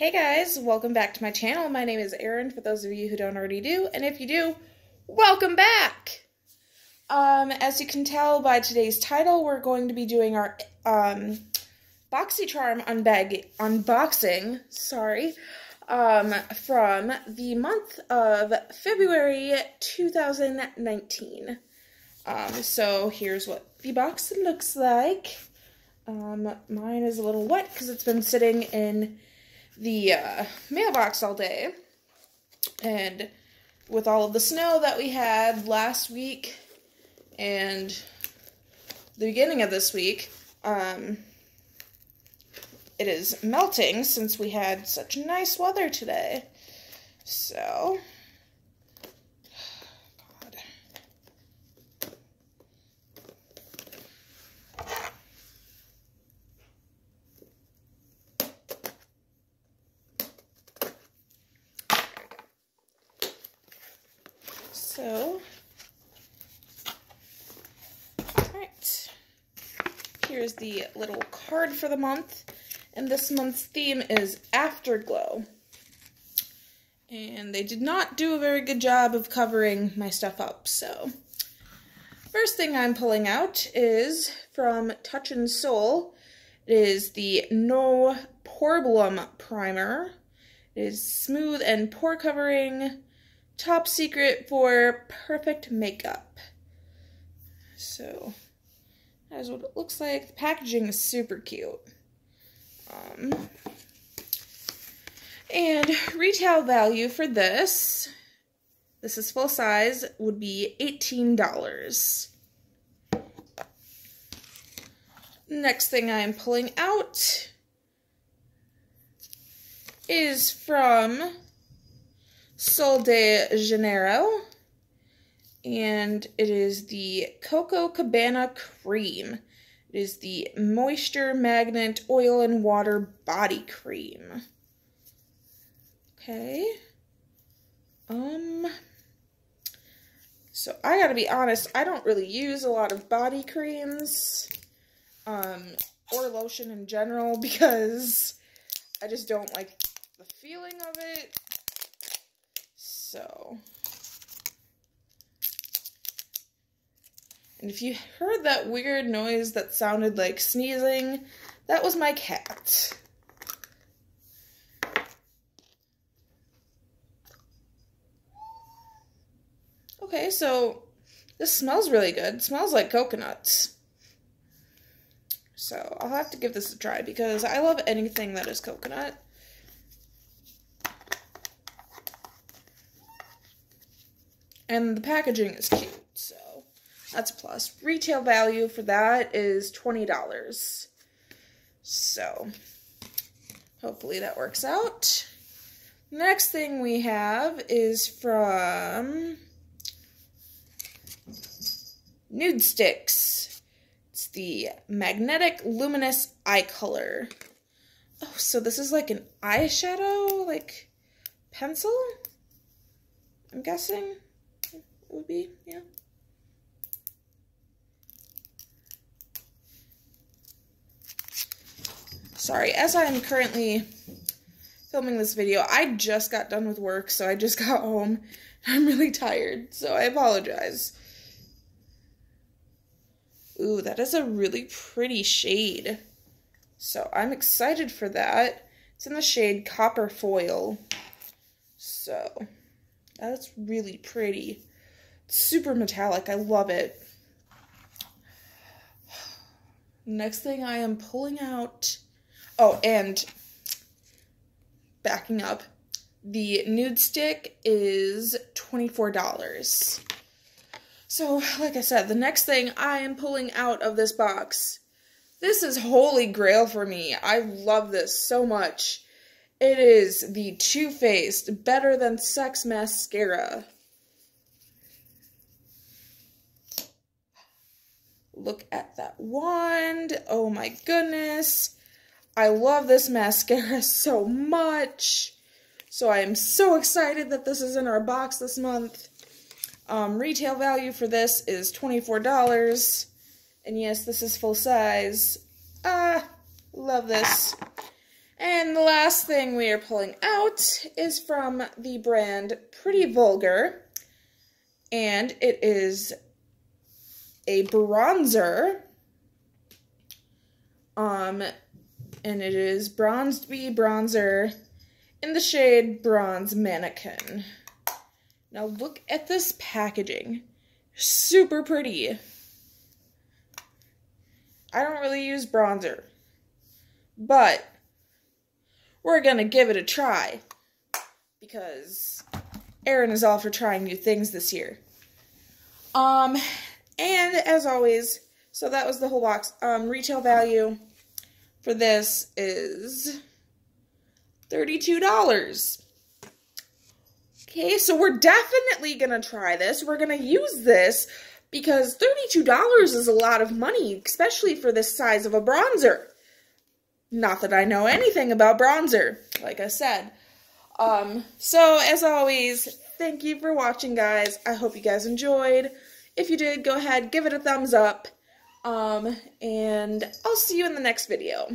Hey guys, welcome back to my channel. My name is Erin, for those of you who don't already do, and if you do, welcome back! As you can tell by today's title, we're going to be doing our Boxycharm unboxing, from the month of February 2019. So here's what the box looks like. Mine is a little wet because it's been sitting in the mailbox all day, and with all of the snow that we had last week and the beginning of this week, it is melting since we had such nice weather today. So, God. So, alright, here's the little card for the month, and this month's theme is Afterglow. And they did not do a very good job of covering my stuff up, so. First thing I'm pulling out is from Touch and Soul. It is the No Problem Primer. It is smooth and pore covering. Top secret for perfect makeup. So, that is what it looks like. The packaging is super cute. And retail value for this is full size, would be $18. Next thing I am pulling out is from Sol de Janeiro, and it is the Coco Cabana Cream. It is the Moisture Magnet Oil and Water Body Cream. Okay. So I gotta be honest, I don't really use a lot of body creams, or lotion in general, because I just don't like the feeling of it. So, and if you heard that weird noise that sounded like sneezing, that was my cat. Okay, so this smells really good. It smells like coconuts. So I'll have to give this a try because I love anything that is coconut. And the packaging is cute, so that's a plus. Retail value for that is $20. So, hopefully that works out. Next thing we have is from Nude Sticks. It's the Magnetic Luminous Eye Color. Oh, so this is like an eyeshadow, like pencil? I'm guessing. Would be, yeah. Sorry, as I'm currently filming this video, I just got done with work, so I just got home. I'm really tired, so I apologize. Ooh, that is a really pretty shade. So I'm excited for that. It's in the shade Copper Foil. So, that's really pretty. Super metallic. I love it. Next thing I am pulling out. Oh, and backing up. The nude stick is $24. So, like I said, the next thing I am pulling out of this box. This is holy grail for me. I love this so much. It is the Too Faced Better Than Sex Mascara. Look at that wand. Oh my goodness. I love this mascara so much. So I am so excited that this is in our box this month. Retail value for this is $24. And yes, this is full size. Love this. And the last thing we are pulling out is from the brand Pretty Vulgar, and it is a bronzer, and it is Bronzed Bee Bronzer in the shade Bronze Mannequin. Now look at this packaging. Super pretty. I don't really use bronzer, but we're gonna give it a try because Erin is all for trying new things this year. And as always, so that was the whole box. Retail value for this is $32. Okay, so we're definitely gonna try this. We're gonna use this because $32 is a lot of money, especially for this size of a bronzer. Not that I know anything about bronzer, like I said. So as always, thank you for watching, guys. I hope you guys enjoyed. If you did, go ahead, give it a thumbs up. And I'll see you in the next video.